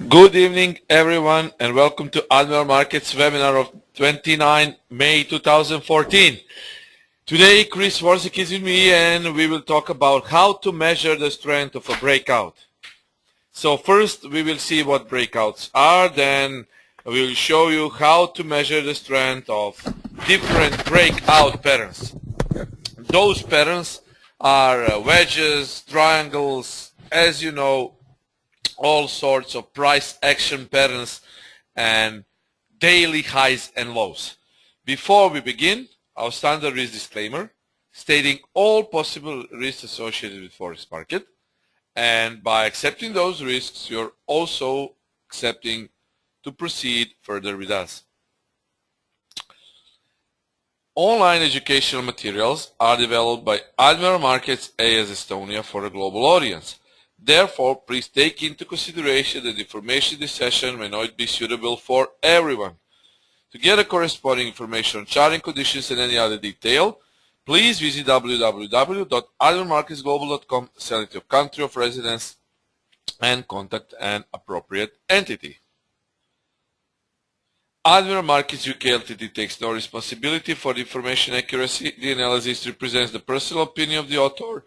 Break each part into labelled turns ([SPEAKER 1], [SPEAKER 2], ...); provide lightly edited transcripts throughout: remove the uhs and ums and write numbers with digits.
[SPEAKER 1] Good evening, everyone, and welcome to Admiral Markets webinar of 29 May 2014. Today, Chris Warzik is with me, and we will talk about how to measure the strength of a breakout. So first, we will see what breakouts are, then we will show you how to measure the strength of different breakout patterns. Those patterns are wedges, triangles, as you know, all sorts of price action patterns and daily highs and lows. Before we begin, our standard risk disclaimer stating all possible risks associated with forex market, and by accepting those risks you're also accepting to proceed further with us. Online educational materials are developed by Admiral Markets AS Estonia for a global audience. Therefore, please take into consideration that the information in this session may not be suitable for everyone. To get a corresponding information on charting conditions and any other detail, please visit www.admiralmarketsglobal.com, select your country of residence, and contact an appropriate entity. Admiral Markets UK Ltd takes no responsibility for the information accuracy. The analysis represents the personal opinion of the author,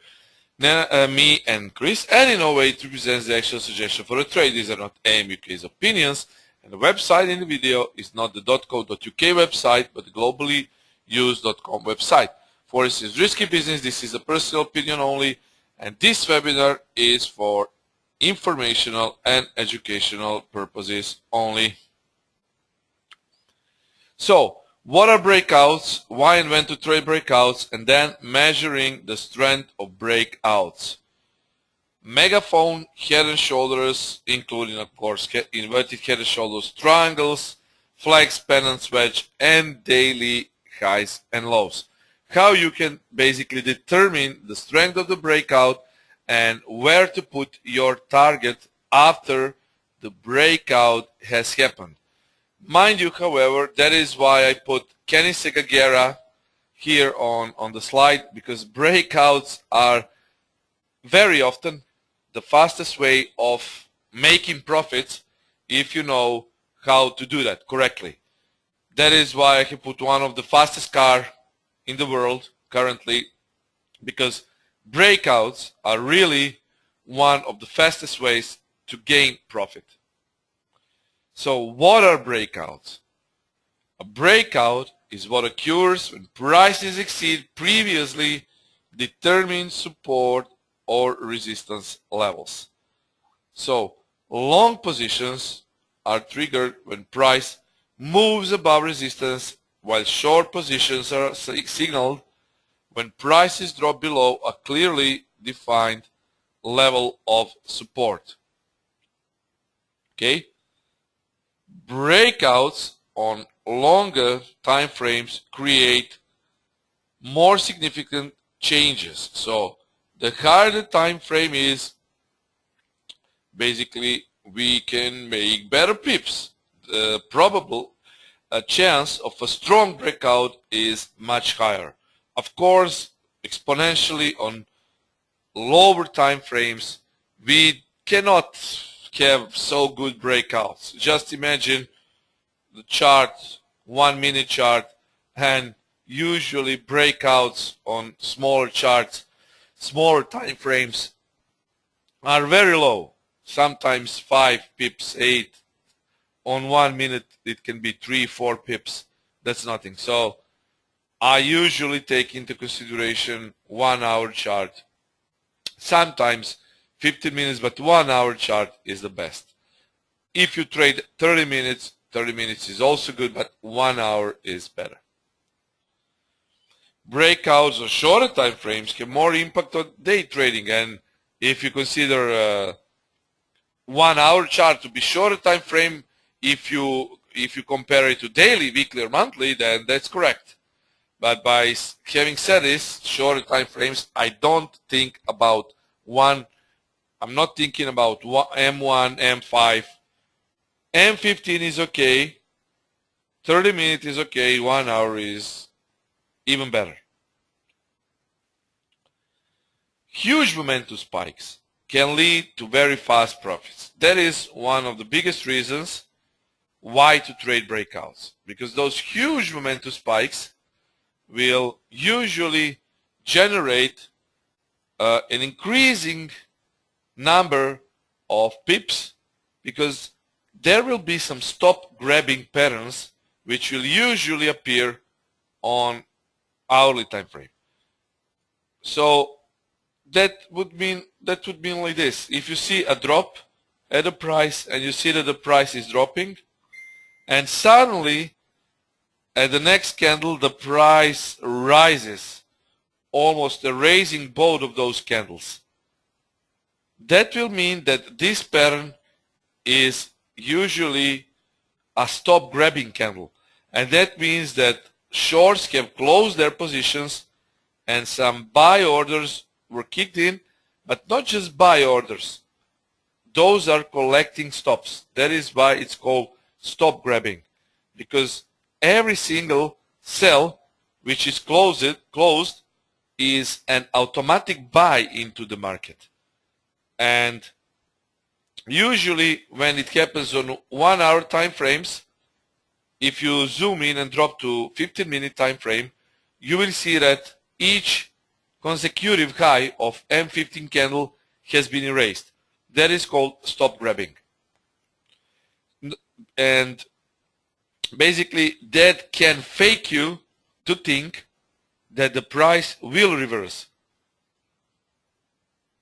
[SPEAKER 1] me and Chris, and in no way it represents the actual suggestion for a trade. These are not AM UK's opinions, and the website in the video is not the .co.uk website, but the globally used.com website. Forex is risky business. This is a personal opinion only, and this webinar is for informational and educational purposes only. So, what are breakouts, why and when to trade breakouts, and then measuring the strength of breakouts. Megaphone head and shoulders, including of course inverted head and shoulders, triangles, flags, pennants, wedge, and daily highs and lows. How you can basically determine the strength of the breakout and where to put your target after the breakout has happened. Mind you, however, that is why I put Kenny Segagera here on the slide, because breakouts are very often the fastest way of making profits if you know how to do that correctly. That is why I put one of the fastest car in the world currently, because breakouts are really one of the fastest ways to gain profit. So what are breakouts? A breakout is what occurs when prices exceed previously determined support or resistance levels. So long positions are triggered when price moves above resistance, while short positions are signaled when prices drop below a clearly defined level of support. Okay? Breakouts on longer time frames create more significant changes. So the higher the time frame is, basically we can make better pips. The probable chance of a strong breakout is much higher. Of course, exponentially on lower time frames we cannot have so good breakouts. Just imagine the chart, 1 minute chart, and usually breakouts on smaller charts, smaller time frames are very low. Sometimes 5 pips, 8. On 1 minute it can be 3, 4 pips. That's nothing. So I usually take into consideration 1 hour chart. Sometimes 15 minutes, but 1 hour chart is the best. If you trade 30 minutes is also good, but 1 hour is better. Breakouts or shorter time frames can more impact on day trading, and if you consider a 1 hour chart to be shorter time frame, if you compare it to daily, weekly, or monthly, then that's correct. But by having said this, shorter time frames, I don't think about I'm not thinking about M1, M5. M15 is okay, 30 minutes is okay, 1 hour is even better. Huge momentum spikes can lead to very fast profits. That is one of the biggest reasons why to trade breakouts, because those huge momentum spikes will usually generate an increasing number of pips, because there will be some stop grabbing patterns which will usually appear on hourly time frame. So that would mean like this: if you see a drop at a price and you see that the price is dropping, and suddenly at the next candle the price rises, almost erasing both of those candles, that will mean that this pattern is usually a stop grabbing candle, and that means that shorts have closed their positions and some buy orders were kicked in, but not just buy orders. Those are collecting stops. That is why it's called stop grabbing, because every single sell which is closed is an automatic buy into the market. And usually when it happens on 1 hour time frames, if you zoom in and drop to 15-minute time frame, you will see that each consecutive high of M15 candle has been erased. That is called stop grabbing. And basically that can fake you to think that the price will reverse.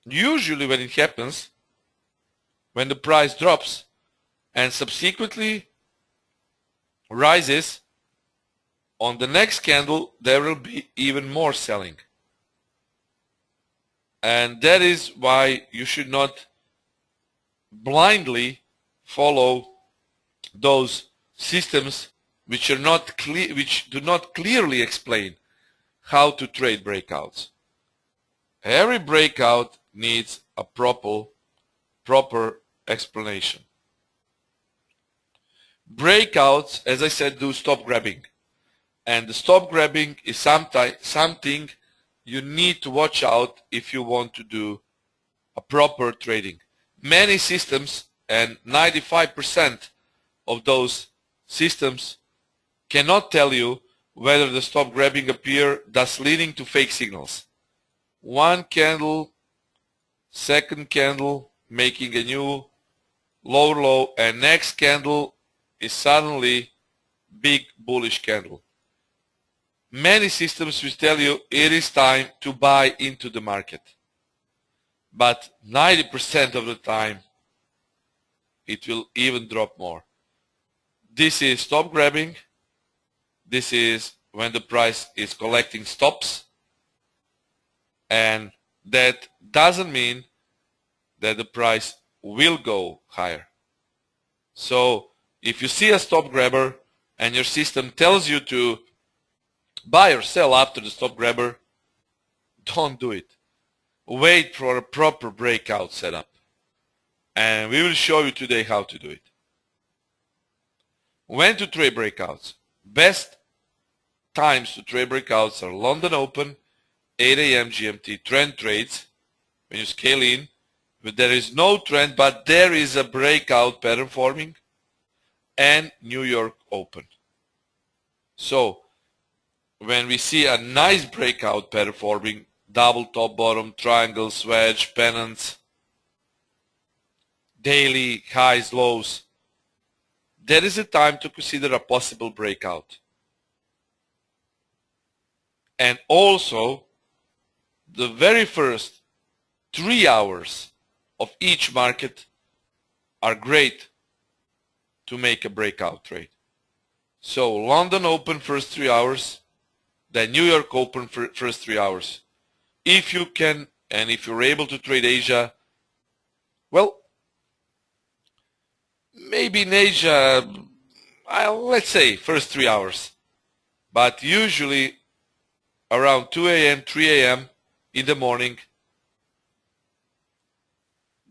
[SPEAKER 1] Usually when it happens, when the price drops and subsequently rises, on the next candle there will be even more selling. And that is why you should not blindly follow those systems which do not clearly explain how to trade breakouts. Every breakout needs a proper explanation. Breakouts, as I said, do stop grabbing, and the stop grabbing is something you need to watch out if you want to do a proper trading. Many systems, and 95% of those systems, cannot tell you whether the stop grabbing appear, thus leading to fake signals. One candle, second candle making a new lower low, and next candle is suddenly big bullish candle. Many systems will tell you it is time to buy into the market, but 90% of the time it will even drop more. This is stop grabbing. This is when the price is collecting stops, and that doesn't mean that the price will go higher. So if you see a stop grabber and your system tells you to buy or sell after the stop grabber, don't do it. Wait for a proper breakout setup, and we will show you today how to do it. When to trade breakouts? Best times to trade breakouts are London Open, 8 a.m. GMT trend trades, when you scale in, but there is no trend, but there is a breakout pattern forming, and New York Open. So when we see a nice breakout pattern forming, double top bottom, triangles, wedge, pennants, daily highs, lows, that is the time to consider a possible breakout. And also, the very first 3 hours of each market are great to make a breakout trade. So London Open first 3 hours, then New York Open first 3 hours. If you can, and if you're able to trade Asia, well, maybe in Asia, let's say first 3 hours, but usually around 2 a.m., 3 a.m. in the morning,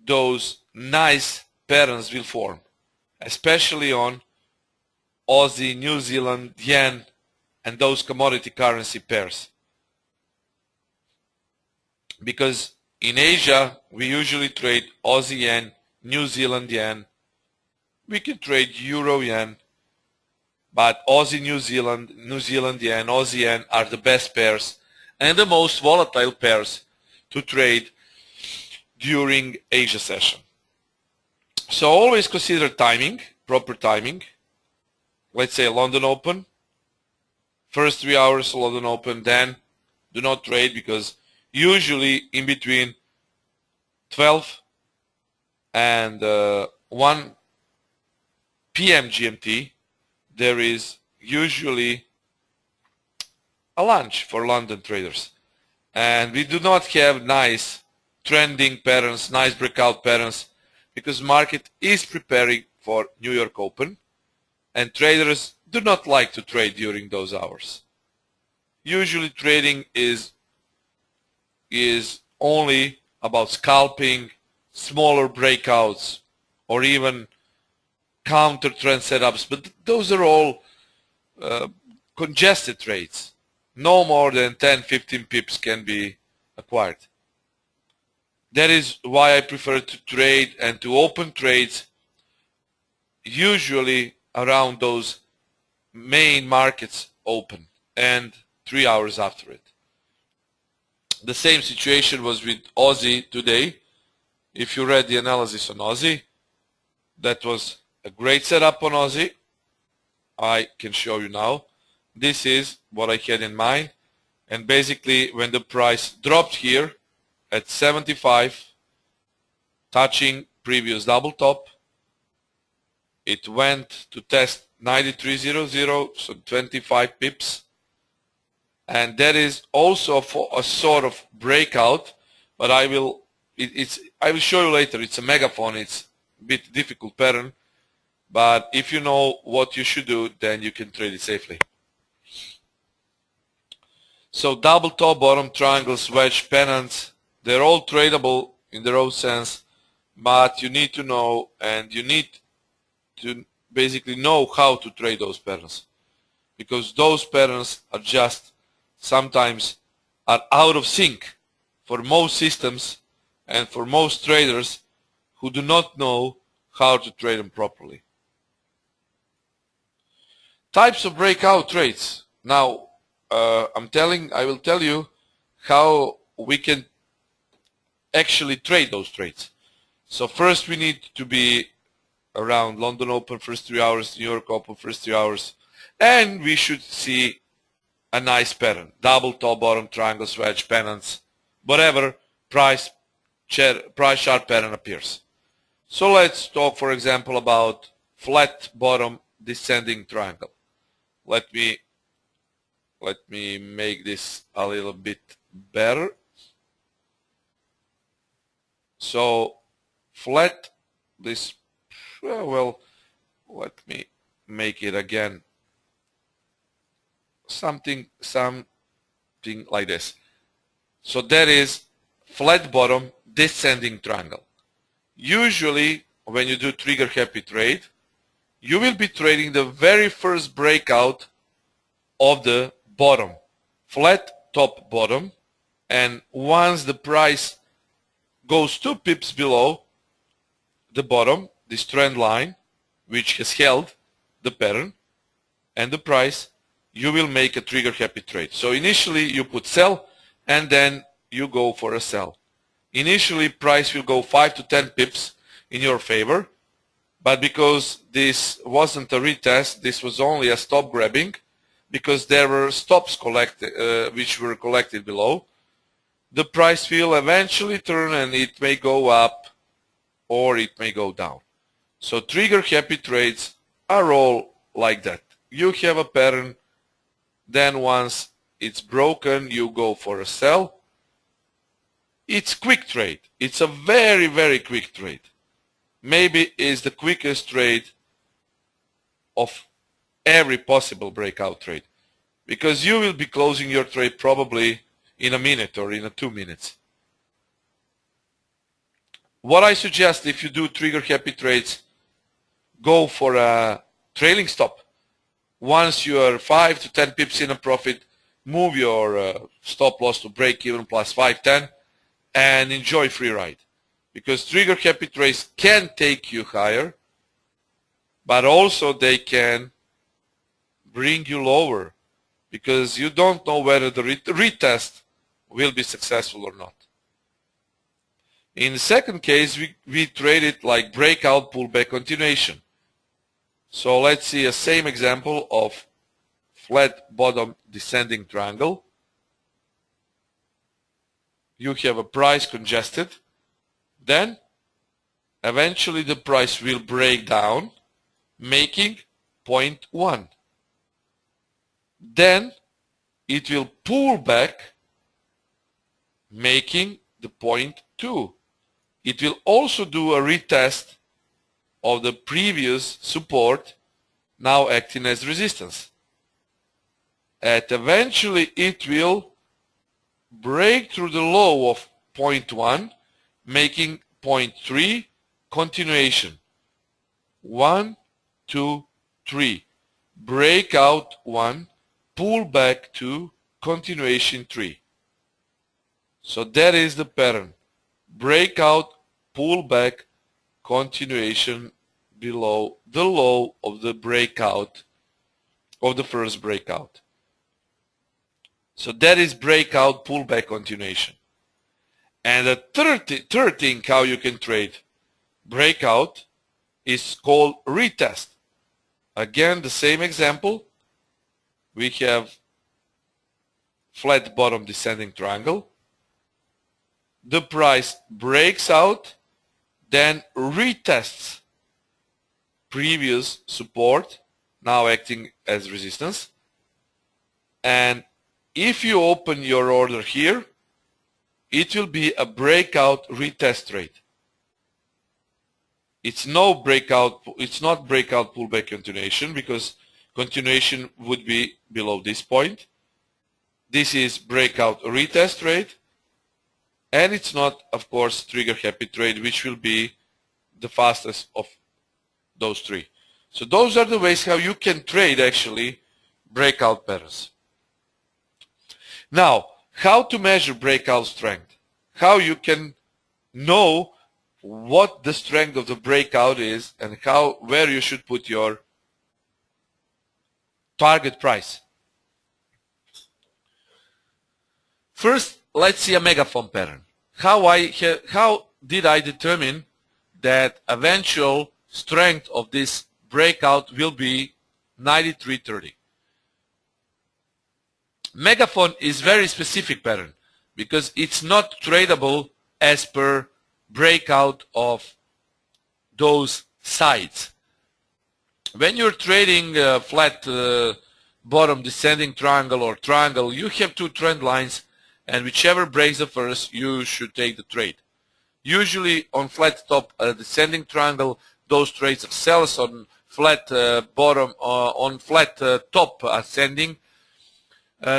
[SPEAKER 1] those nice patterns will form, especially on Aussie, New Zealand, yen, and those commodity currency pairs. Because In Asia, we usually trade Aussie yen, New Zealand yen. We can trade Euro yen, but Aussie New Zealand, New Zealand yen, Aussie yen are the best pairs and the most volatile pairs to trade during Asia session. So always consider timing, proper timing. Let's say London Open, first 3 hours London Open, then do not trade because usually in between 12 and 1 p.m. GMT, there is usually a lunch for London traders. And we do not have nice trending patterns, nice breakout patterns, because market is preparing for New York Open, and traders do not like to trade during those hours. Usually trading is only about scalping, smaller breakouts, or even counter trend setups, but those are all congested trades. No more than 10-15 pips can be acquired. That is why I prefer to trade and to open trades usually around those main markets open and 3 hours after it. The same situation was with Aussie today. If you read the analysis on Aussie, that was a great setup on Aussie. I can show you now. This is what I had in mind, and basically when the price dropped here at 75, touching previous double top, it went to test 93.00, so 25 pips, and that is also a sort of breakout, but I will show you later. It's a megaphone. It's a bit difficult pattern, but if you know what you should do, then you can trade it safely. So double top, bottom, triangles, wedge, pennants, they're all tradable in their own sense, but you need to know, and you need to basically know how to trade those patterns, because those patterns are just sometimes are out of sync for most systems and for most traders who do not know how to trade them properly. Types of breakout trades. Now, I will tell you how we can actually trade those trades. So first we need to be around London Open first 3 hours, New York Open first 3 hours, and we should see a nice pattern. Double top, bottom, triangles, wedge, pennants, whatever price chart pattern appears. So let's talk, for example, about flat bottom descending triangle. Let me make this a little bit better. So flat, this, well, let me make it again something like this. So that is flat bottom descending triangle. Usually when you do trigger happy trade, you will be trading the very first breakout of the bottom, flat top bottom, and once the price goes 2 pips below the bottom, this trend line, which has held the pattern and the price, you will make a trigger happy trade. So initially you put sell and then you go for a sell. Initially price will go 5 to 10 pips in your favor, but because this wasn't a retest, this was only a stop grabbing, because there were stops collected, which were collected below, the price will eventually turn and it may go up or it may go down. So trigger happy trades are all like that. You have a pattern, then once it's broken, you go for a sell. It's quick trade. It's a very, very quick trade. Maybe it's the quickest trade of every possible breakout trade, because you will be closing your trade probably in a minute or in 2 minutes. What I suggest, if you do trigger happy trades, go for a trailing stop. Once you are 5 to 10 pips in a profit, move your stop loss to break even plus 5, 10, and enjoy free ride. Because trigger happy trades can take you higher, but also they can bring you lower, because you don't know whether the retest will be successful or not. In the second case, we traded like breakout, pullback, continuation. So let's see a same example of flat bottom descending triangle. You have a price congested, then eventually the price will break down, making point 1. Then it will pull back, making the point 2. It will also do a retest of the previous support, now acting as resistance. And eventually it will break through the low of point 1, making point 3, continuation. 1, 2, 3. Breakout 1, pull back 2, continuation 3. So that is the pattern. Breakout, pull back, continuation below the low of the breakout, of the first breakout. So that is breakout, pullback, continuation. And the third thing how you can trade breakout is called retest. Again, the same example. We have flat bottom descending triangle. The price breaks out, then retests previous support, now acting as resistance. And if you open your order here, it will be a breakout retest trade. It's not breakout pullback continuation, because continuation would be below this point. This is breakout retest trade, and it's not, of course, trigger happy trade, which will be the fastest of those three. So those are the ways how you can trade actually breakout patterns. Now, how to measure breakout strength? How you can know what the strength of the breakout is, and where you should put your target price. First, let's see a megaphone pattern. How did I determine that eventual strength of this breakout will be 93.30? Megaphone is very specific pattern, because it's not tradable as per breakout of those sides. When you're trading flat bottom descending triangle or triangle, you have two trend lines, and whichever breaks the first, you should take the trade. Usually on flat top descending triangle, those trades are sells. On flat bottom, on flat top ascending,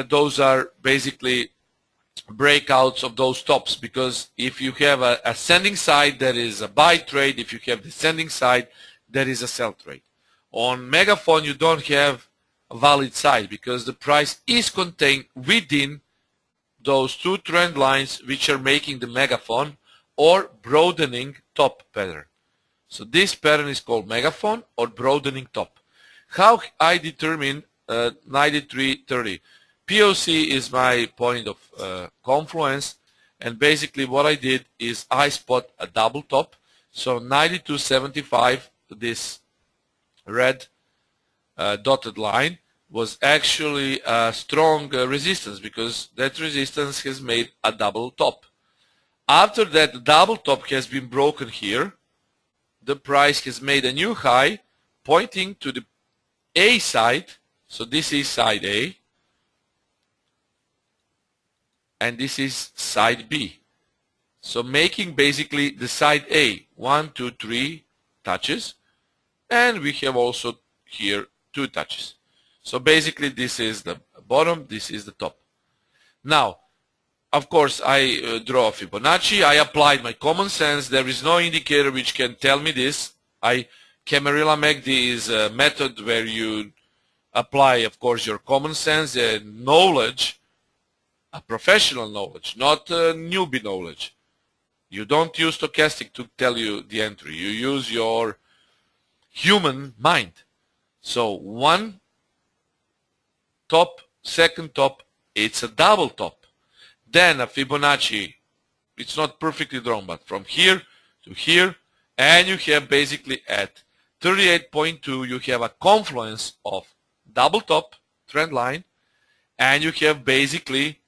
[SPEAKER 1] those are basically breakouts of those tops, because if you have a ascending side, that is a buy trade. If you have descending side, that is a sell trade. On megaphone, you don't have a valid side, because the price is contained within those two trend lines, which are making the megaphone or broadening top pattern. So this pattern is called megaphone or broadening top. How I determine 93.30? POC is my point of confluence, and basically what I did is I spot a double top. So 92.75, this red dotted line, was actually a strong resistance, because that resistance has made a double top. After that, the double top has been broken here. The price has made a new high pointing to the A side. So this is side A, and this is side B. So making basically the side A 1, 2, 3 touches, and we have also here 2 touches. So basically this is the bottom, this is the top. Now, of course, I draw Fibonacci. I applied my common sense. There is no indicator which can tell me this. Camarilla MACD is a method where you apply, of course, your common sense and knowledge, a professional knowledge, not newbie knowledge. You don't use stochastic to tell you the entry. You use your human mind. So one top, second top, it's a double top. Then a Fibonacci, it's not perfectly drawn, but from here to here, and you have basically at 38.2, you have a confluence of double top, trend line, and you have basically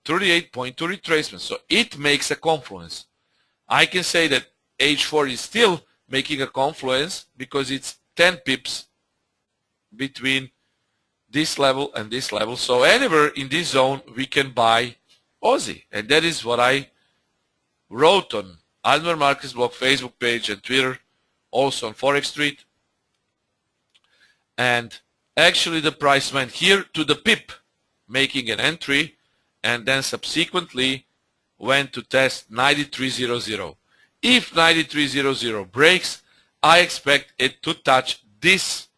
[SPEAKER 1] 38.2 retracement. So it makes a confluence. I can say that H4 is still making a confluence because it's 10 pips between this level and this level. So anywhere in this zone we can buy Aussie, and that is what I wrote on Admiral Markets blog, Facebook page, and Twitter, also on Forex Street. And actually the price went here to the pip, making an entry, and then subsequently went to test 93.00. If 93.00 breaks, I expect it to touch this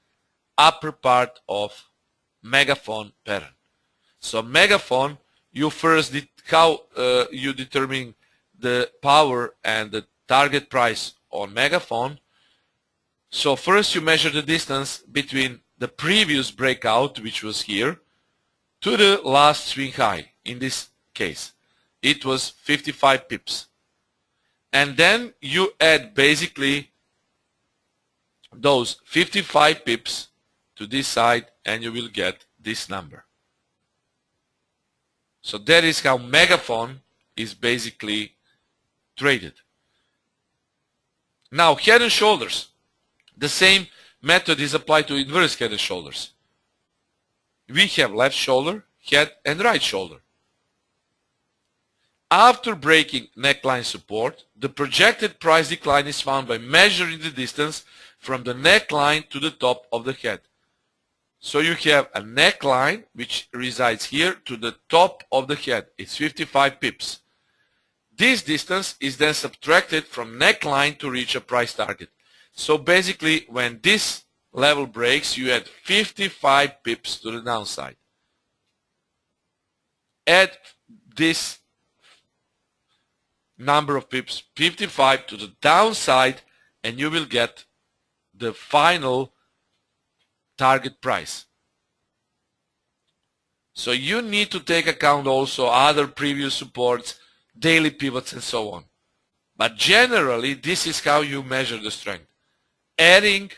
[SPEAKER 1] upper part of megaphone pattern. So megaphone, you first you determine the power and the target price on megaphone. So first you measure the distance between the previous breakout, which was here, to the last swing high. In this case, it was 55 pips. And then you add basically those 55 pips to this side, and you will get this number. So that is how megaphone is basically traded. Now head and shoulders. The same method is applied to inverse head and shoulders. We have left shoulder, head, and right shoulder. After breaking neckline support, the projected price decline is found by measuring the distance from the neckline to the top of the head. So you have a neckline which resides here to the top of the head. It's 55 pips. This distance is then subtracted from neckline to reach a price target. So basically when this level breaks, you add 55 pips to the downside. Add this number of pips, 55, to the downside, and you will get the final target price. So you need to take account also other previous supports, daily pivots, and so on. But generally, this is how you measure the strength, adding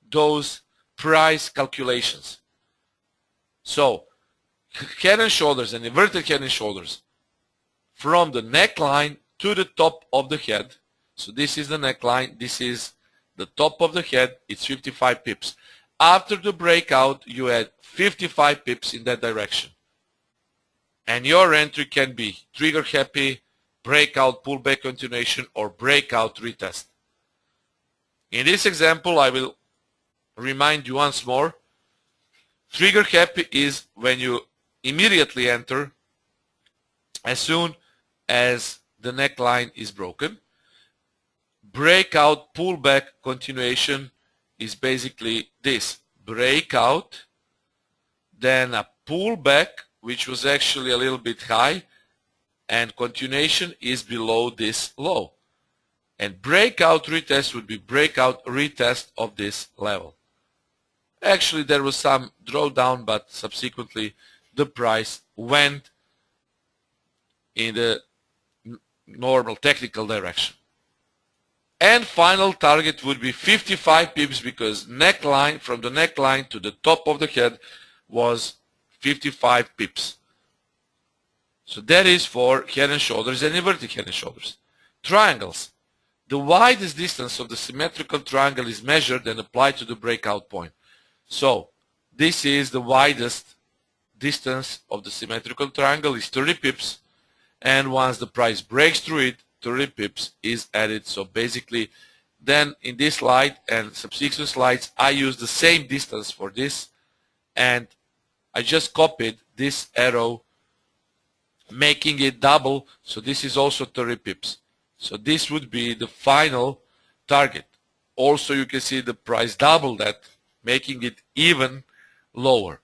[SPEAKER 1] those price calculations. So head and shoulders and inverted head and shoulders from the neckline to the top of the head. So this is the neckline, this is the top of the head, it's 55 pips. After the breakout, you add 55 pips in that direction. And your entry can be trigger happy, breakout, pullback continuation, or breakout retest. In this example, I will remind you once more, trigger happy is when you immediately enter as soon as the neckline is broken. Breakout, pullback, continuation is basically this: breakout, then a pullback, which was actually a little bit high, and continuation is below this low. And breakout retest would be breakout retest of this level. Actually, there was some drawdown, but subsequently the price went in the normal technical direction. And final target would be 55 pips, because neckline, from the neckline to the top of the head was 55 pips. So that is for head and shoulders and inverted head and shoulders. Triangles. The widest distance of the symmetrical triangle is measured and applied to the breakout point. So this is the widest distance of the symmetrical triangle, is 30 pips, and once the price breaks through it, 30 pips is added. So basically then in this slide and subsequent slides, I use the same distance for this, and I just copied this arrow, making it double. So this is also 30 pips. So this would be the final target. Also you can see the price double that, making it even lower.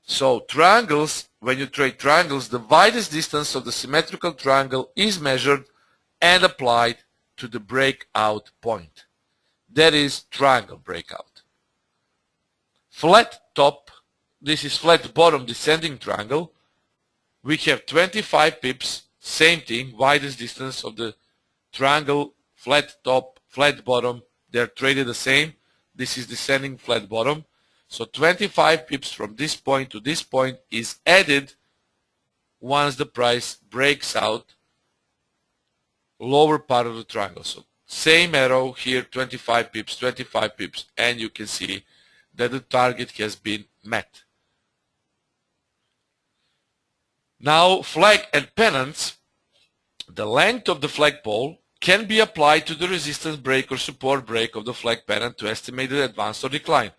[SPEAKER 1] So triangles, when you trade triangles, the widest distance of the symmetrical triangle is measured and applied to the breakout point. That is triangle breakout. Flat top, this is flat bottom descending triangle. We have 25 pips, same thing, widest distance of the triangle, flat top, flat bottom, they're traded the same. This is descending flat bottom. So 25 pips from this point to this point is added once the price breaks out lower part of the triangle. So same arrow here, 25 pips, and you can see that the target has been met. Now flag and pennants, the length of the flagpole can be applied to the resistance break or support break of the flag pennant to estimate the advance or decline.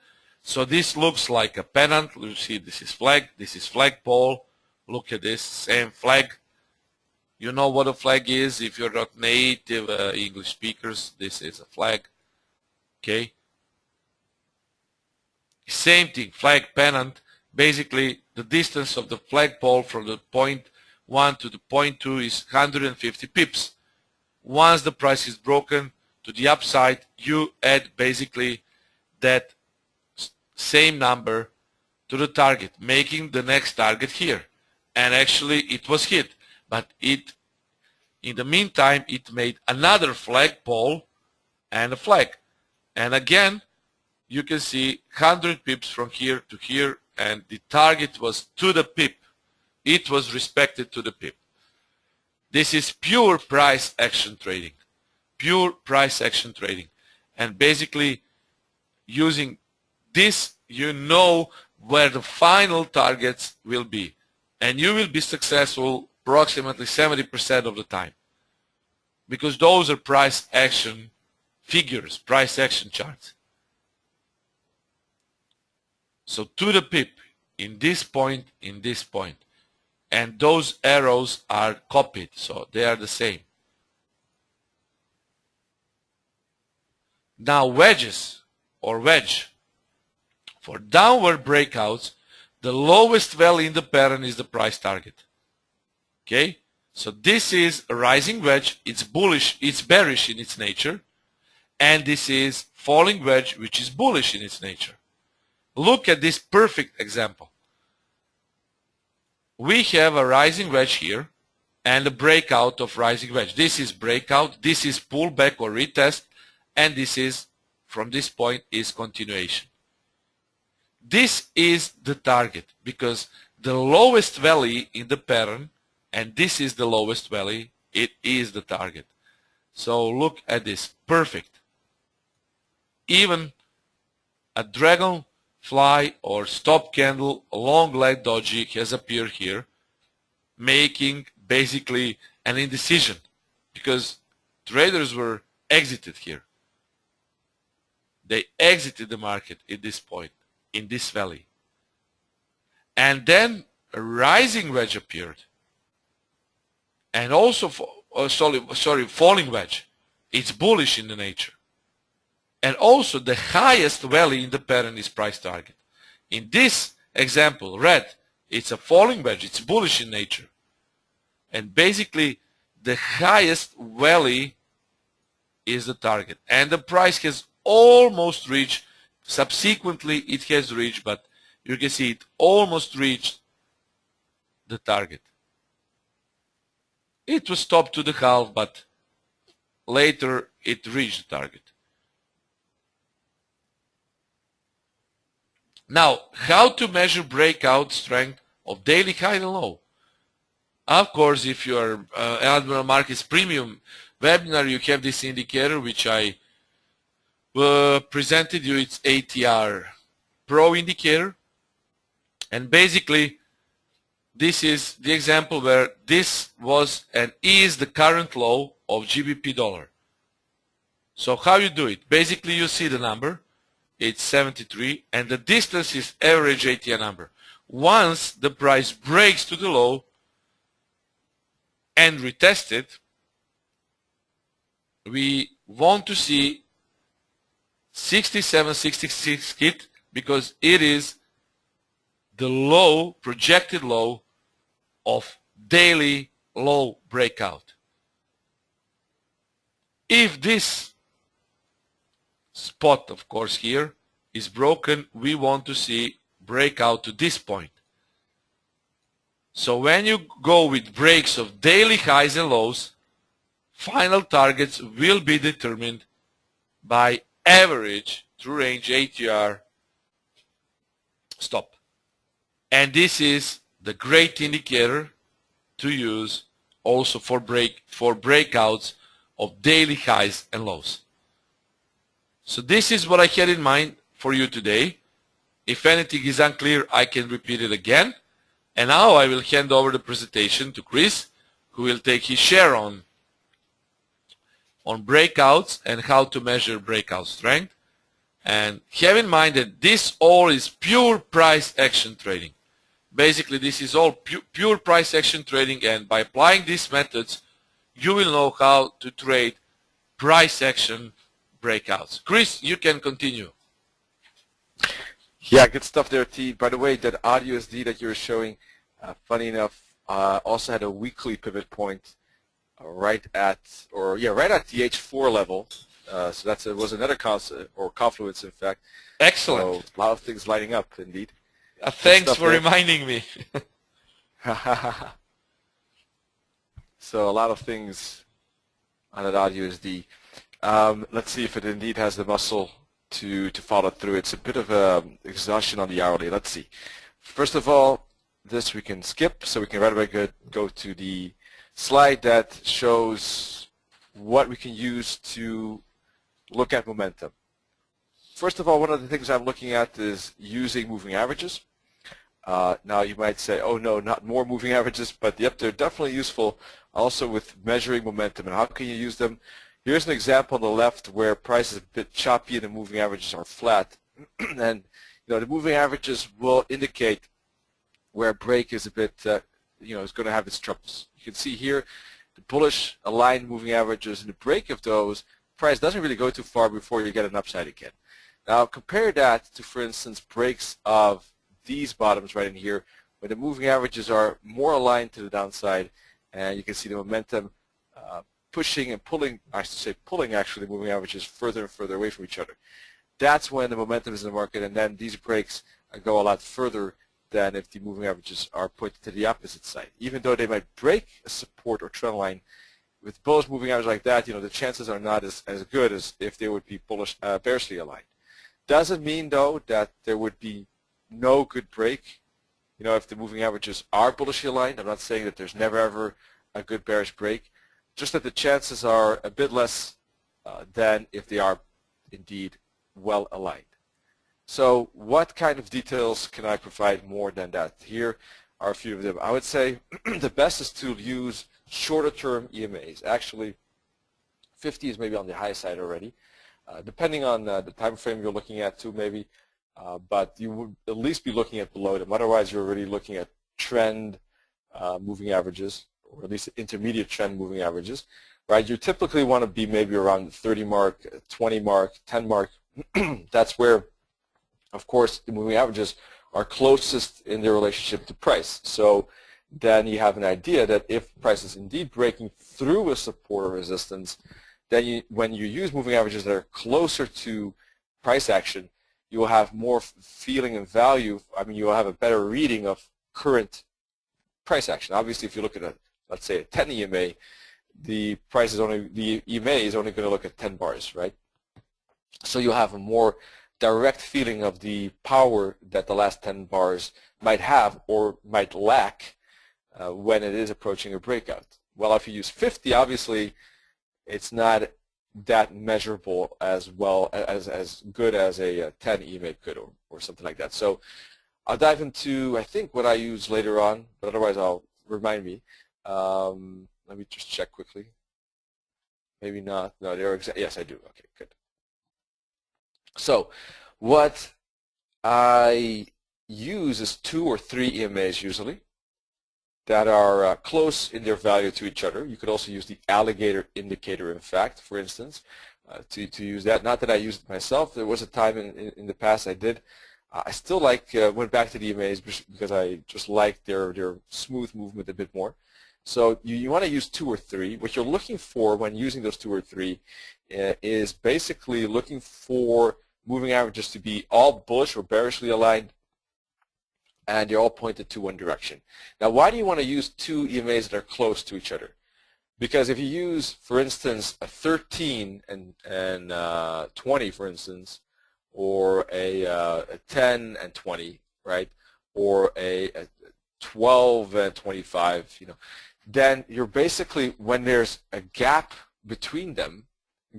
[SPEAKER 1] So this looks like a pennant. You see this is flagpole. Look at this, same flag. You know what a flag is if you're not native English speakers. This is a flag. Okay. Same thing, flag pennant. Basically, the distance of the flagpole from the point 1 to the point 2 is 150 pips. Once the price is broken to the upside, you add basically that same number to the target, making the next target here. And actually it was hit, but in the meantime it made another flagpole and a flag. And again, you can see 100 pips from here to here, and the target was to the pip. It was respected to the pip. This is pure price action trading. Pure price action trading. And basically using this, you know where the final targets will be. And you will be successful approximately 70% of the time. Because those are price action figures, price action charts. So to the pip, in this point, in this point. And those arrows are copied, so they are the same. Now wedges or wedge. For downward breakouts, the lowest value in the pattern is the price target. Okay? So this is a rising wedge, it's bullish, it's bearish in its nature. And this is falling wedge, which is bullish in its nature. Look at this perfect example. We have a rising wedge here and a breakout of rising wedge. This is breakout, this is pullback or retest, and this is, from this point, is continuation. This is the target because the lowest value in the pattern, and this is the lowest value, it is the target. So look at this, perfect. Even a dragonfly or stop candle, long leg doji has appeared here, making basically an indecision because traders were exited here. They exited the market at this point, in this valley. And then a rising wedge appeared. And also, falling wedge. It's bullish in the nature. And also the highest value in the pattern is price target. In this example, red, it's a falling wedge, it's bullish in nature. And basically the highest value is the target. And the price has almost reached, subsequently it has reached, but you can see it almost reached the target. It was stopped to the half, but later it reached the target. Now, how to measure breakout strength of daily high and low? Of course, if you are Admiral Markets Premium webinar, you have this indicator which I presented you. It's ATR Pro indicator. And basically, this is the example where this was and is the current low of GBP dollar. So how you do it? Basically, you see the number. It's 73 and the distance is average ATR number. Once the price breaks to the low and retest it, we want to see 67, 66 hit because it is the low, projected low of daily low breakout. If this spot, of course, here is broken, we want to see breakout to this point. So when you go with breaks of daily highs and lows, final targets will be determined by average through range ATR stop. And this is the great indicator to use also for breakouts of daily highs and lows. So this is what I had in mind for you today. If anything is unclear, I can repeat it again. And now I will hand over the presentation to Chris, who will take his share on breakouts and how to measure breakout strength. And have in mind that this all is pure price action trading. Basically, this is all pure price action trading, and by applying these methods, you will know how to trade price action breakouts. Chris, you can continue.
[SPEAKER 2] Yeah, good stuff there, T. By the way, that audio SD that you were showing, funny enough, also had a weekly pivot point right at the H4 level. So that was another confluence, in fact.
[SPEAKER 1] Excellent.
[SPEAKER 2] So a lot of things lighting up, indeed.
[SPEAKER 1] Thanks for reminding me.
[SPEAKER 2] So a lot of things on that audio SD. Let's see if it indeed has the muscle to follow through. It's a bit of exhaustion on the hourly. Let's see. First of all, this we can skip, so we can right away go to the slide that shows what we can use to look at momentum. First of all, one of the things I'm looking at is using moving averages. Now you might say, oh no, not more moving averages, but yep, they're definitely useful also with measuring momentum. And how can you use them? Here's an example on the left where price is a bit choppy and the moving averages are flat. And the moving averages will indicate where a break is a bit, is going to have its troubles. You can see here the bullish aligned moving averages, and the break of those, price doesn't really go too far before you get an upside again. Now compare that to, for instance, breaks of these bottoms right in here, where the moving averages are more aligned to the downside, and you can see the momentum pushing and pulling, I should say pulling actually the moving averages further and further away from each other. That's when the momentum is in the market, and then these breaks go a lot further than if the moving averages are put to the opposite side. Even though they might break a support or trend line, with bullish moving averages like that, the chances are not as good as if they would be bullish, bearishly aligned. Doesn't mean though that there would be no good break. If the moving averages are bullishly aligned, I'm not saying that there's never ever a good bearish break, just that the chances are a bit less than if they are indeed well aligned. So what kind of details can I provide more than that? Here are a few of them. I would say the best is to use shorter term EMAs. Actually, 50 is maybe on the high side already, depending on the time frame you're looking at too, maybe. But you would at least be looking at below them. Otherwise, you're already looking at trend moving averages, or at least intermediate trend moving averages, right? You typically want to be maybe around the 30 mark, 20 mark, 10 mark. That's where, of course, the moving averages are closest in their relationship to price. So then you have an idea that if price is indeed breaking through a support or resistance, then when you use moving averages that are closer to price action, you will have more feeling and value. I mean, you will have a better reading of current price action. Obviously, if you look at let's say a 10 EMA, the EMA is only going to look at 10 bars, right? So you'll have a more direct feeling of the power that the last 10 bars might have or might lack when it is approaching a breakout. Well, if you use 50, obviously, it's not that measurable as well as good as a 10 EMA could, or something like that. So I'll dive into, I think, what I use later on, but otherwise remind me. Let me just check quickly. Maybe not. No, yes, I do. Okay, good. So what I use is 2 or 3 EMAs usually that are close in their value to each other. You could also use the alligator indicator, in fact, for instance, to use that. Not that I used it myself. There was a time in the past I did. I still went back to the EMAs because I just liked their smooth movement a bit more. So you want to use 2 or 3. What you're looking for when using those 2 or 3 is basically looking for moving averages to be all bullish or bearishly aligned, and they're all pointed to one direction. Now, why do you want to use 2 EMAs that are close to each other? Because if you use, for instance, a 13 and 20, for instance, or a 10 and 20, right, or a 12 and 25, then you're basically, when there's a gap between them,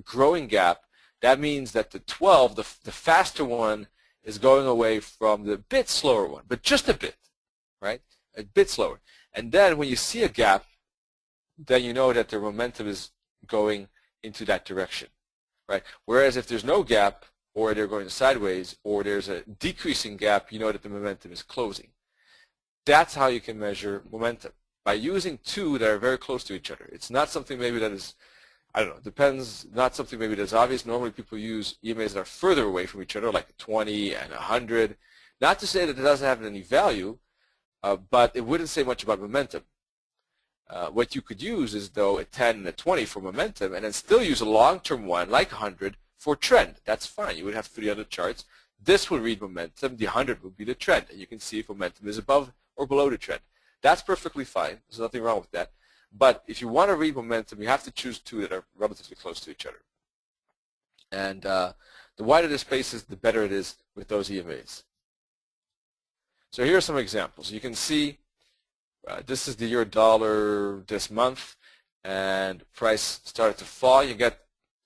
[SPEAKER 2] growing gap, that means that the 12, the faster one, is going away from the bit slower one, but just a bit, right? A bit slower. And then when you see a gap, then you know that the momentum is going into that direction, right? Whereas if there's no gap, or they're going sideways, or there's a decreasing gap, you know that the momentum is closing. That's how you can measure momentum, by using 2 that are very close to each other. It's not something maybe that is, I don't know, depends, not something maybe that's obvious. Normally people use EMAs that are further away from each other, like 20 and 100. Not to say that it doesn't have any value, but it wouldn't say much about momentum. What you could use is, though, a 10 and a 20 for momentum, and then still use a long-term one, like 100, for trend. That's fine. You would have 3 other charts. This will read momentum. The 100 would be the trend, and you can see if momentum is above or below the trend. That's perfectly fine. There's nothing wrong with that. But if you want to read momentum, you have to choose 2 that are relatively close to each other. And the wider the spaces, the better it is with those EMAs. So here are some examples. You can see this is the euro dollar this month, and price started to fall. You get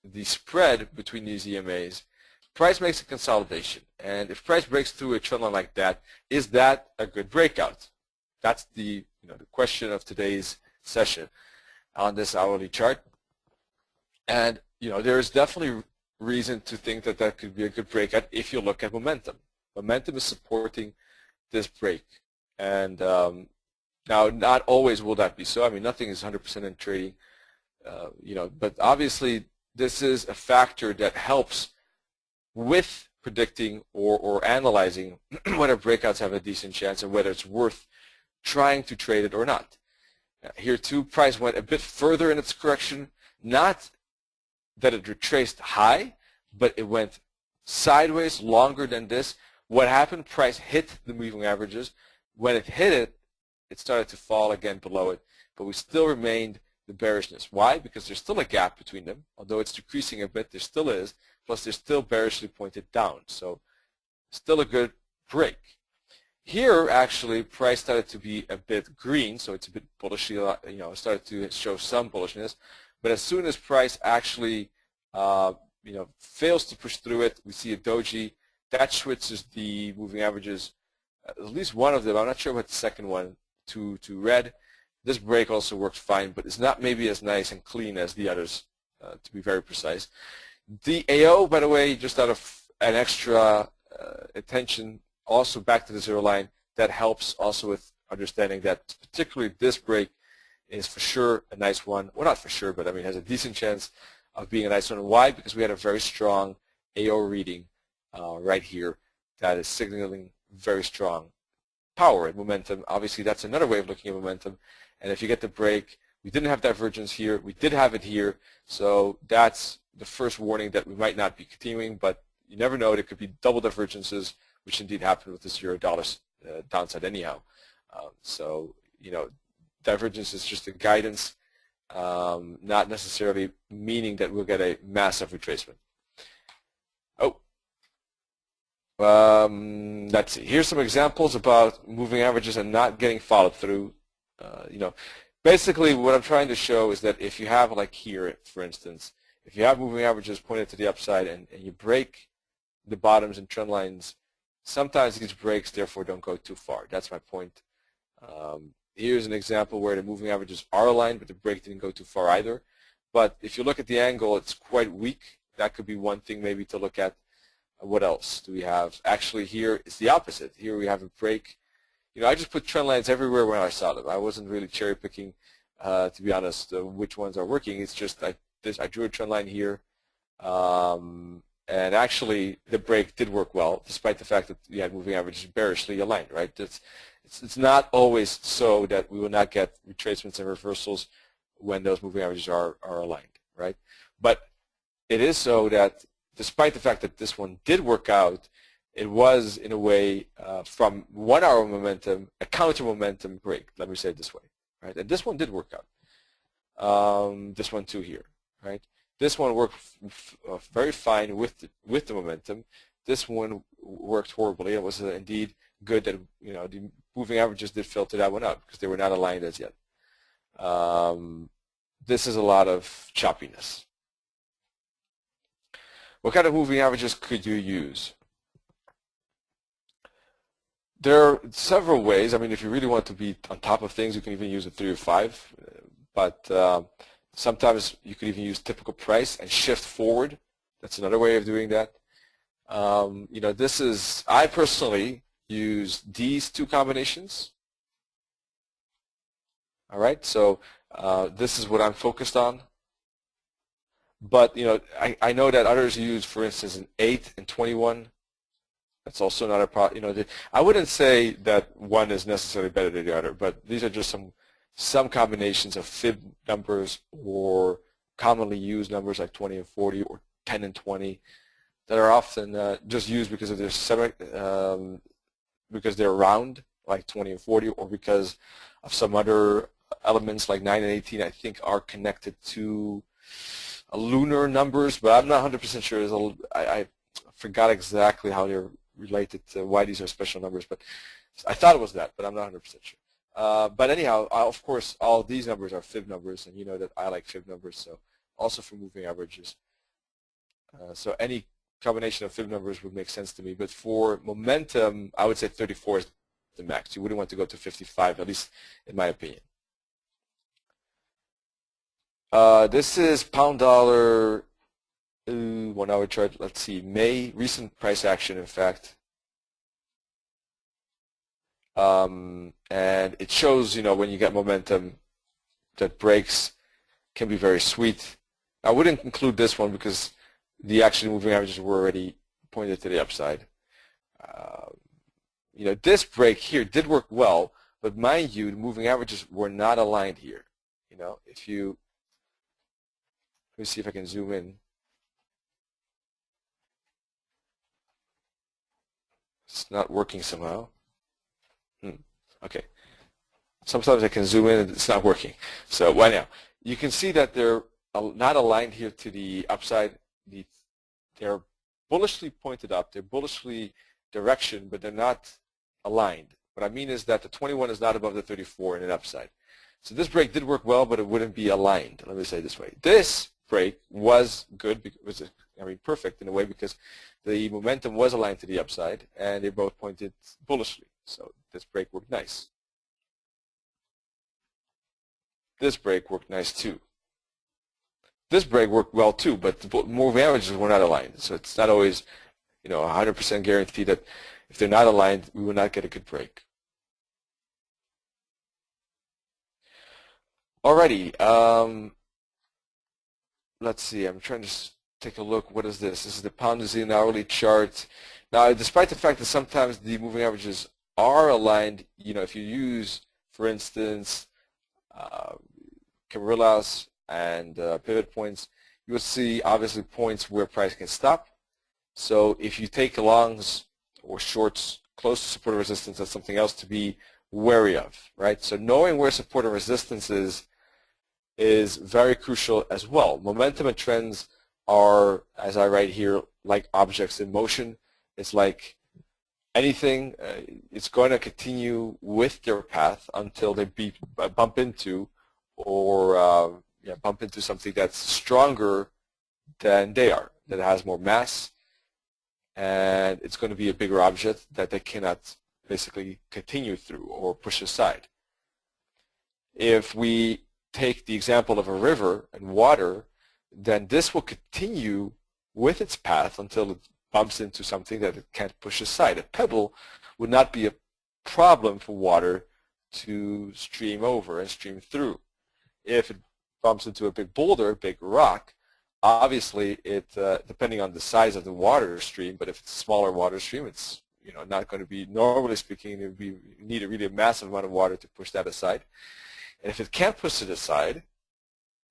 [SPEAKER 2] the spread between these EMAs. Price makes a consolidation, and if price breaks through a trend line like that, is that a good breakout? That's the the question of today's session on this hourly chart. And there is definitely reason to think that that could be a good breakout if you look at momentum. Momentum is supporting this break, and now not always will that be so. I mean, nothing is 100% in trading, but obviously this is a factor that helps with predicting or analyzing whether breakouts have a decent chance and whether it's worth trying to trade it or not. Here too, price went a bit further in its correction, not that it retraced high, but it went sideways longer than this. What happened? Price hit the moving averages. When it hit it, it started to fall again below it, but we still remained the bearishness. Why? Because there's still a gap between them. Although it's decreasing a bit, there still is. Plus, they're still bearishly pointed down. So, still a good break. Here, actually, price started to be a bit green, so it's a bit bullishly, started to show some bullishness. But as soon as price actually, fails to push through it, we see a doji. That switches the moving averages, at least one of them. I'm not sure about the second one, to red. This break also works fine, but it's not maybe as nice and clean as the others, to be very precise. The AO, by the way, just out of an extra attention, also back to the 0 line, that helps also with understanding that particularly this break is for sure a nice one. Well, not for sure, but I mean has a decent chance of being a nice one. Why? Because we had a very strong AO reading right here that is signaling very strong power and momentum. Obviously, that's another way of looking at momentum. And if you get the break, we didn't have divergence here. We did have it here. So that's the first warning that we might not be continuing, but you never know. There could be double divergences, which indeed happened with this euro dollar downside anyhow. Divergence is just a guidance, not necessarily meaning that we'll get a massive retracement. Let's see. Here's some examples about moving averages and not getting followed through. Basically what I'm trying to show is that if you have, like here, for instance, if you have moving averages pointed to the upside and you break the bottoms and trend lines, sometimes these breaks therefore don't go too far. That's my point. Here's an example where the moving averages are aligned, but the break didn't go too far either. But if you look at the angle, it's quite weak. That could be one thing maybe to look at. What else do we have? Actually, here it's the opposite. Here we have a break. I just put trend lines everywhere when I saw them. I wasn't really cherry picking, to be honest, which ones are working. It's just I drew a trend line here, and actually the break did work well, despite the fact that we had moving averages bearishly aligned. Right? It's not always so that we will not get retracements and reversals when those moving averages are aligned, right? But it is so that despite the fact that this one did work out, it was in a way from 1 hour momentum, a counter momentum break, let me say it this way, right? And this one did work out. This one too here, right? This one worked very fine with the momentum. This one worked horribly. It was indeed good that the moving averages did filter that one out because they were not aligned as yet. This is a lot of choppiness. What kind of moving averages could you use? There are several ways. I mean, if you really want to be on top of things, you can even use a 3 or 5. But sometimes you could even use typical price and shift forward. That's another way of doing that. This is, I personally use these two combinations. All right, so this is what I'm focused on. But I know that others use, for instance, an 8 and 21. That's also not a problem. I wouldn't say that one is necessarily better than the other, but these are just some combinations of fib numbers or commonly used numbers like 20 and 40 or 10 and 20 that are often just used because of their because they're round, like 20 and 40, or because of some other elements like 9 and 18 I think are connected to lunar numbers, but I'm not 100% sure. I forgot exactly how they're related to why these are special numbers, but I thought it was that, but I'm not 100% sure. But anyhow, of course, all these numbers are fib numbers, and you know that I like fib numbers, so also for moving averages. So any combination of fib numbers would make sense to me, but for momentum, I would say 34 is the max. You wouldn't want to go to 55, at least in my opinion. This is pound dollar 1 hour chart. Let's see, May, recent price action, in fact. And it shows, when you get momentum, that breaks can be very sweet. I wouldn't include this one because the actually moving averages were already pointed to the upside. This break here did work well, but mind you, the moving averages were not aligned here. If you, let me see if I can zoom in. It's not working somehow. Okay. Sometimes I can zoom in and it's not working. So why now? You can see that they're not aligned here to the upside. They're bullishly pointed up. They're bullishly direction, but they're not aligned. What I mean is that the 21 is not above the 34 in an upside. So this break did work well, but it wouldn't be aligned. Let me say it this way. This break was good, because, perfect in a way, because the momentum was aligned to the upside, and they both pointed bullishly. So this break worked nice. This break worked nice too. This break worked well too, but the moving averages were not aligned. So it's not always, 100% guarantee that if they're not aligned, we will not get a good break. Alrighty, let's see. I'm trying to take a look. What is this? This is the pound New Zealand hourly chart. Now, despite the fact that sometimes the moving averages are aligned, if you use, for instance, Carillas and pivot points, you will see obviously points where price can stop. So if you take longs or shorts close to support and resistance, that's something else to be wary of, right? So knowing where support and resistance is very crucial as well. Momentum and trends are, as I write here, like objects in motion. It's like anything, it's going to continue with their path until they bump into or bump into something that's stronger than they are, that has more mass, and it's going to be a bigger object that they cannot basically continue through or push aside. If we take the example of a river and water, then this will continue with its path until it bumps into something that it can't push aside. A pebble would not be a problem for water to stream over and stream through. If it bumps into a big boulder, a big rock, obviously it, depending on the size of the water stream, but if it's a smaller water stream, it's not going to be, normally speaking, you need really a massive amount of water to push that aside. And if it can't push it aside,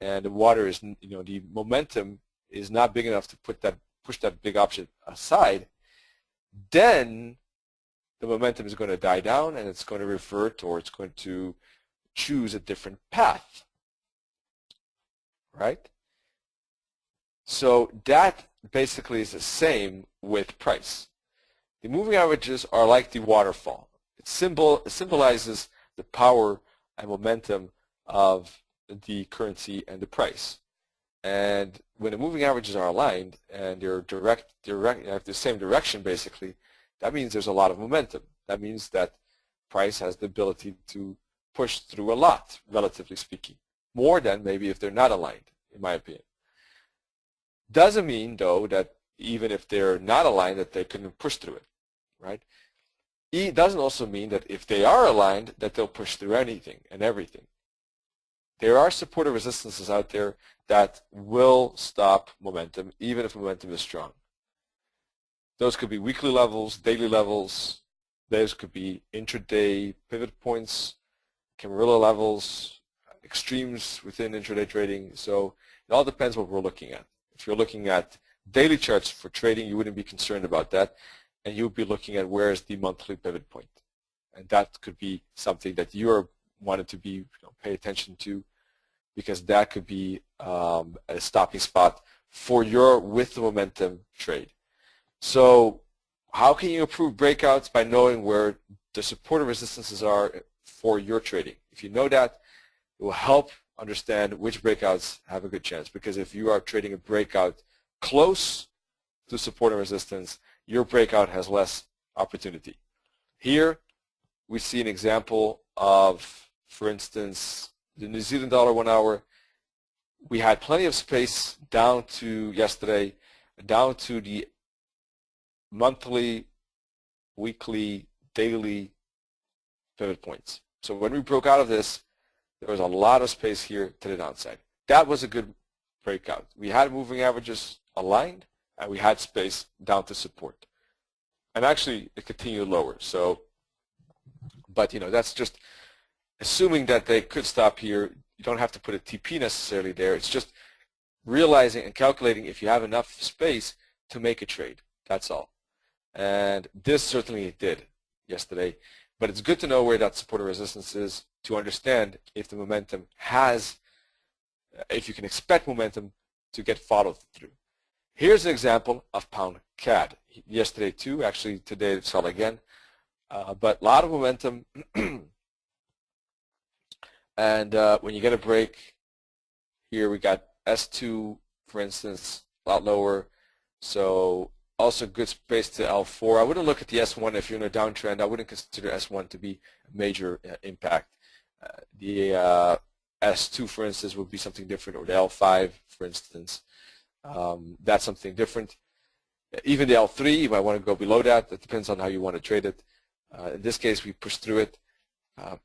[SPEAKER 2] and the water is, the momentum is not big enough to push that big object aside, then the momentum is going to die down and it's going to revert, or it's going to choose a different path, right? So that basically is the same with price. The moving averages are like the waterfall. It symbolizes the power and momentum of the currency and the price. And when the moving averages are aligned and they're have the same direction, basically, that means there's a lot of momentum. That means that price has the ability to push through a lot, relatively speaking, more than maybe if they're not aligned, in my opinion. Doesn't mean, though, that even if they're not aligned, that they couldn't push through it, right? It doesn't also mean that if they are aligned, that they'll push through anything and everything. There are supportive resistances out there that will stop momentum, even if momentum is strong. Those could be weekly levels, daily levels. Those could be intraday pivot points, Camarilla levels, extremes within intraday trading. So it all depends what we're looking at. If you're looking at daily charts for trading, you wouldn't be concerned about that, and you would be looking at where is the monthly pivot point. And that could be something that you're wanted to be pay attention to, because that could be a stopping spot for your with the momentum trade. So how can you improve breakouts? By knowing where the supportive resistances are for your trading. If you know that, it will help understand which breakouts have a good chance, because if you are trading a breakout close to support and resistance, your breakout has less opportunity. Here we see an example of, for instance, the New Zealand dollar 1 hour. We had plenty of space down to yesterday, down to the monthly, weekly, daily pivot points. So when we broke out of this, there was a lot of space here to the downside. That was a good breakout. We had moving averages aligned, and we had space down to support. And actually, it continued lower. So, but that's just assuming that they could stop here. You don't have to put a TP necessarily there. It's just realizing and calculating if you have enough space to make a trade. That's all. And this certainly did yesterday. But it's good to know where that support or resistance is to understand if the momentum if you can expect momentum to get followed through. Here's an example of pound CAD. Yesterday too, actually today it fell again. But a lot of momentum. And when you get a break, here we got S2, for instance, a lot lower. So also good space to L4. I wouldn't look at the S1 if you're in a downtrend. I wouldn't consider S1 to be a major impact. The S2, for instance, would be something different, or the L5, for instance. That's something different. Even the L3, you might want to go below that. It depends on how you want to trade it. In this case, we pushed through it,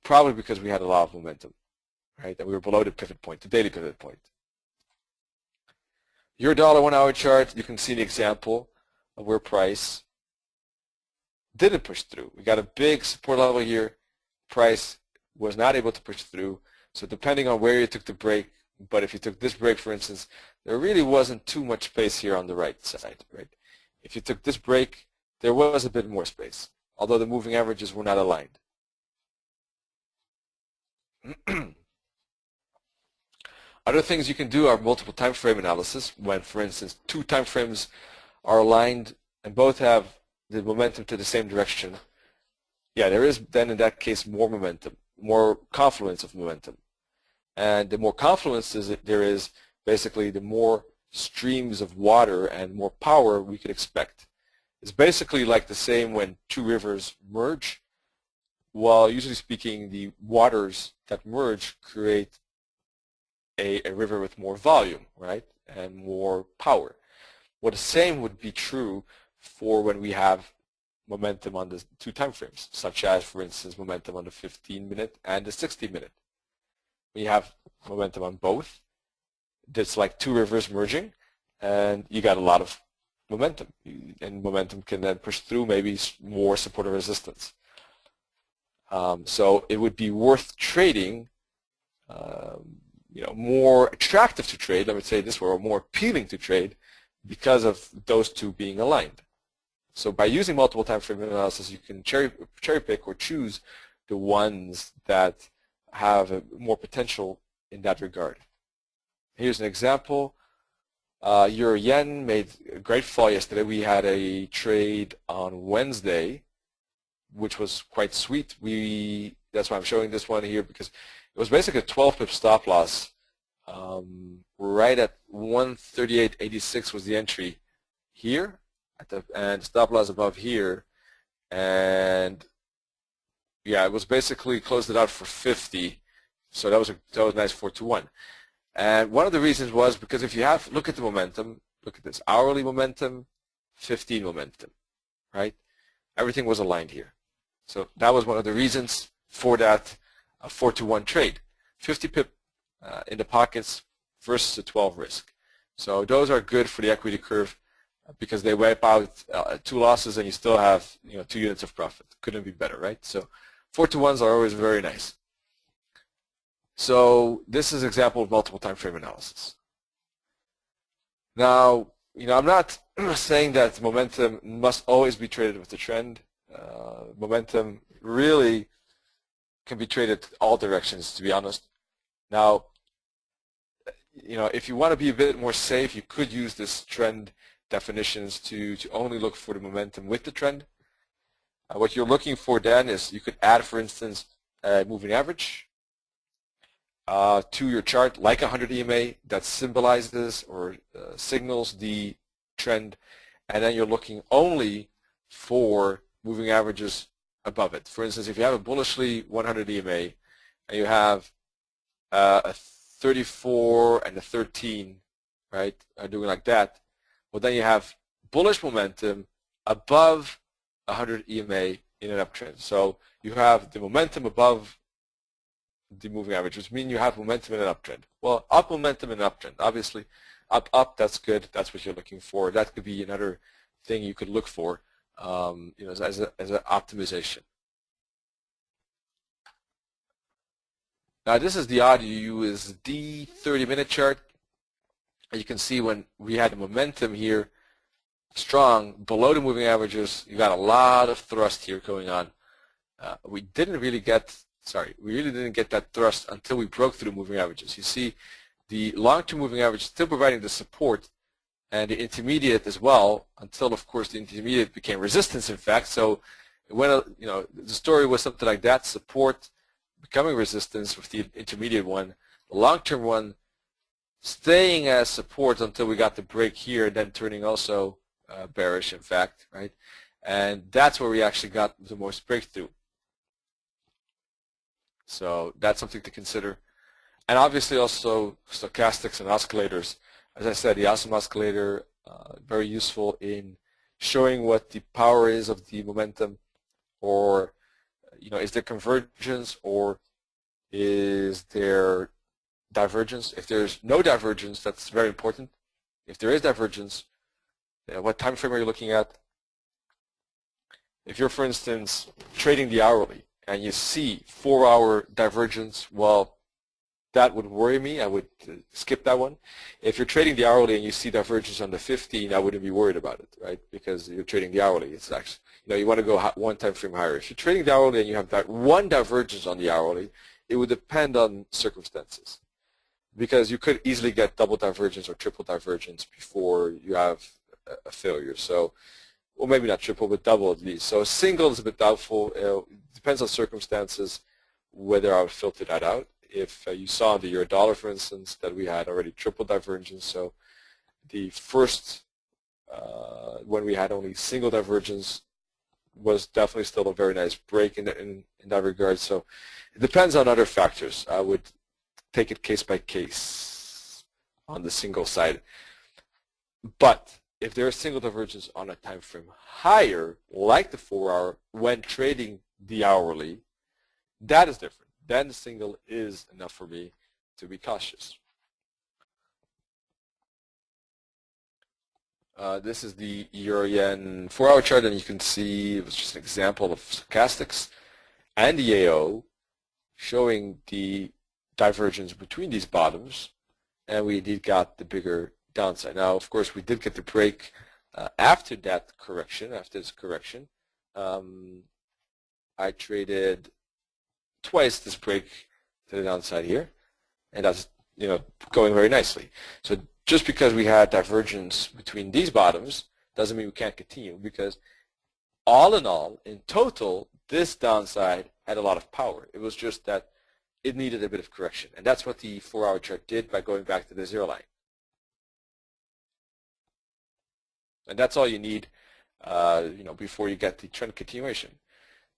[SPEAKER 2] probably because we had a lot of momentum, right? And we were below the pivot point, the daily pivot point. Your dollar 1 hour chart, you can see the example of where price didn't push through. We got a big support level here. Price was not able to push through. So depending on where you took the break, but if you took this break, for instance, there really wasn't too much space here on the right side, right? If you took this break, there was a bit more space, although the moving averages were not aligned. Other things you can do are multiple time frame analysis when, for instance, 2 time frames are aligned and both have the momentum to the same direction. Yeah, there is then in that case more momentum, more confluence of momentum. And the more confluence there is, basically the more streams of water and more power we could expect. It's basically like the same when 2 rivers merge. Well, usually speaking, the waters that merge create a river with more volume, right, and more power. Well, the same would be true for when we have momentum on the 2 time frames, such as, for instance, momentum on the 15-minute and the 60-minute. When you have momentum on both, it's like 2 rivers merging, and you got a lot of momentum, and momentum can then push through maybe more support and resistance. So it would be worth trading, more attractive to trade, let me say this way, or more appealing to trade because of those two being aligned. So by using multiple time frame analysis, you can cherry pick or choose the ones that have more potential in that regard. Here's an example. Euro yen made a great fall yesterday. We had a trade on Wednesday, which was quite sweet. That's why I'm showing this one here, because it was basically a 12 pip stop loss. Right at 138.86 was the entry here, and stop loss above here, and yeah, it was basically closed it out for 50. So that was a nice 4-to-1. And one of the reasons was because if you look at the momentum, look at this hourly momentum, 15 momentum, right? Everything was aligned here. So that was one of the reasons for that 4-to-1 trade. 50 pip in the pockets versus a 12 risk. So those are good for the equity curve because they wipe out 2 losses and you still have 2 units of profit. Couldn't be better, right? So 4-to-1s are always very nice. So this is an example of multiple time frame analysis. Now, I'm not saying that momentum must always be traded with the trend. Momentum really can be traded all directions, to be honest. Now, if you want to be a bit more safe, you could use this trend definitions to only look for the momentum with the trend. What you're looking for then is you could add, for instance, a moving average to your chart, like 100 EMA that symbolizes or signals the trend, and then you're looking only for moving averages above it. For instance, if you have a bullishly 100 EMA and you have a 34 and a 13, right, doing like that, well, then you have bullish momentum above 100 EMA in an uptrend. So you have the momentum above the moving average, which means you have momentum in an uptrend. Well, up momentum in an uptrend. Obviously, up, that's good. That's what you're looking for. That could be another thing you could look for, as an optimization. Now, this is the AUD/USD 30-minute chart. You can see when we had the momentum here strong below the moving averages, you got a lot of thrust here going on. We really didn't get that thrust until we broke through moving averages. You see the long-term moving average still providing the support and the intermediate as well, until of course the intermediate became resistance, in fact. So when the story was something like that, support becoming resistance with the intermediate one, the long-term one staying as support until we got the break here, then turning also bearish, in fact, right? And that's where we actually got the most breakthrough. So that's something to consider. And obviously also stochastics and oscillators. As I said, the Awesome oscillator, very useful in showing what the power is of the momentum, or is there convergence or is there divergence? If there's no divergence, that's very important. If there is divergence, what time frame are you looking at? If you're, for instance, trading the hourly and you see 4-hour divergence, well, that would worry me. I would skip that one. If you're trading the hourly and you see divergence on the 15, I wouldn't be worried about it, right? Because you're trading the hourly. It's actually, you want to go one time frame higher. If you're trading the hourly and you have that one divergence on the hourly, it would depend on circumstances, because you could easily get double divergence or triple divergence before you have a failure. So, well, maybe not triple, but double at least. So a single is a bit doubtful. It depends on circumstances whether I would filter that out. If you saw the euro dollar, for instance, that we had already triple divergence, so the first, when we had only single divergence, was definitely still a very nice break in that regard. So it depends on other factors. I would take it case by case on the single side. But if there is single divergence on a time frame higher, like the 4-hour, when trading the hourly, that is different. Then the single is enough for me to be cautious. This is the Euro-Yen 4-hour chart, and you can see it was just an example of stochastics and the AO showing the divergence between these bottoms, and we indeed got the bigger downside. Now, of course, we did get the break after that correction, after this correction. I traded twice this break to the downside here, and that's going very nicely. So just because we had divergence between these bottoms doesn't mean we can't continue, because all in all, in total, this downside had a lot of power. It was just that it needed a bit of correction, and that's what the 4-hour chart did by going back to the zero line. And that's all you need, before you get the trend continuation.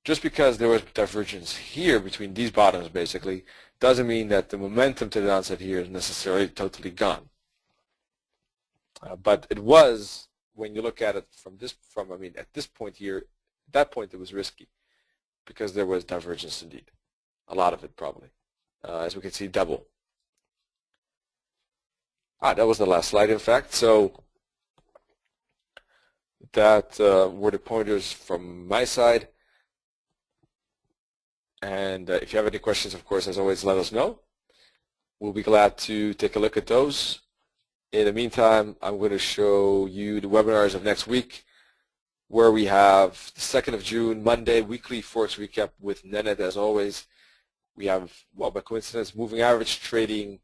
[SPEAKER 2] Just because there was divergence here between these bottoms, basically, doesn't mean that the momentum to the downside here is necessarily totally gone. But it was, when you look at it at this point here, at that point it was risky, because there was divergence indeed. A lot of it probably. As we can see, double. That was the last slide, in fact. So that were the pointers from my side. And if you have any questions, of course, as always, let us know. We'll be glad to take a look at those. In the meantime, I'm going to show you the webinars of next week, where we have the 2nd of June, Monday, weekly Forex recap with Nenad, as always. We have, well, by coincidence, moving average trading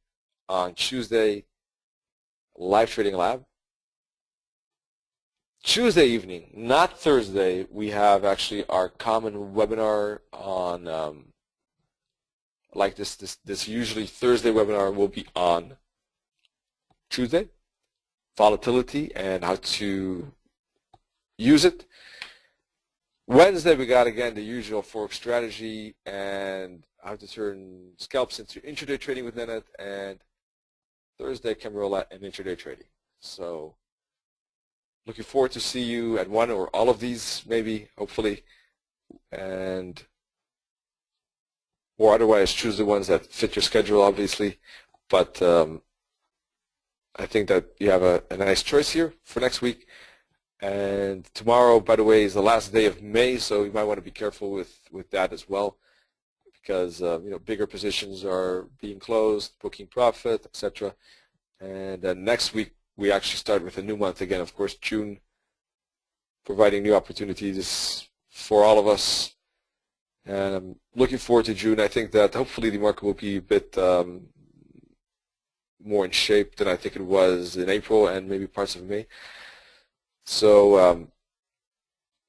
[SPEAKER 2] on Tuesday, live trading lab. Tuesday evening, not Thursday, we have actually our common webinar on, like this usually Thursday webinar will be on Tuesday, volatility and how to use it. Wednesday, we got, again, the usual Forex strategy and how to turn scalps into intraday trading with Nenad, and Thursday, Camerola and intraday trading. So looking forward to see you at one or all of these, maybe, hopefully, or otherwise choose the ones that fit your schedule, obviously. But I think that you have a nice choice here for next week. And tomorrow, by the way, is the last day of May, so you might want to be careful with that as well, because bigger positions are being closed, booking profit, etc. And then next week, we actually start with a new month again, of course, June, providing new opportunities for all of us. And I'm looking forward to June. I think that hopefully the market will be a bit more in shape than I think it was in April and maybe parts of May. So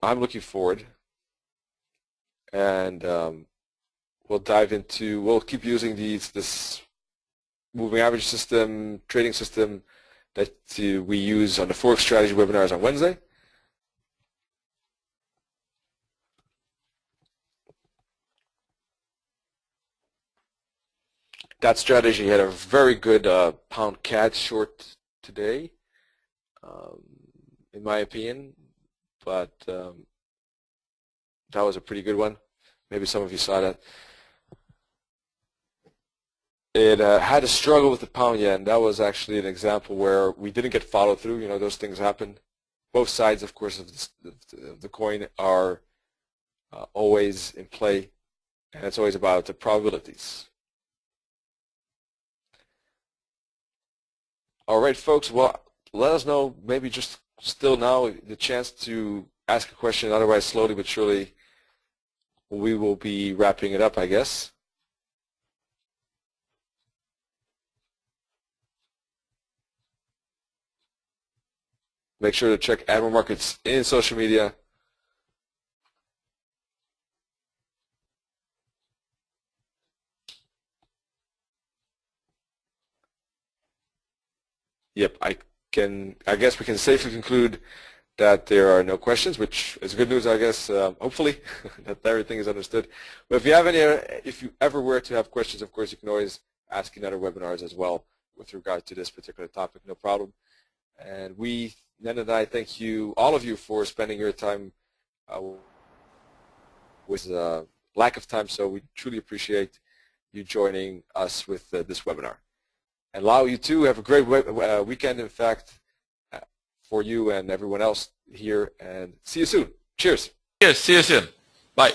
[SPEAKER 2] I'm looking forward. And we'll keep using this moving average system, trading system, that we use on the Forex strategy webinars on Wednesday. That strategy had a very good pound CAD short today, in my opinion, but that was a pretty good one. Maybe some of you saw that. It had a struggle with the pound yen. That was actually an example where we didn't get followed through. Those things happen. Both sides, of course, of the coin are always in play, and it's always about the probabilities. All right, folks. Well, let us know. Maybe just still now the chance to ask a question. Otherwise, slowly but surely, we will be wrapping it up, I guess. Make sure to check Admiral Markets in social media. Yep, I guess we can safely conclude that there are no questions, which is good news, I guess, hopefully, that everything is understood. But if you ever were to have questions, of course, you can always ask in other webinars as well with regard to this particular topic, no problem. And Nen and I thank you, all of you, for spending your time with lack of time, so we truly appreciate you joining us with this webinar. And allow you to have a great weekend, in fact, for you and everyone else here, and see you soon. Cheers.
[SPEAKER 1] Yes, see you soon. Bye.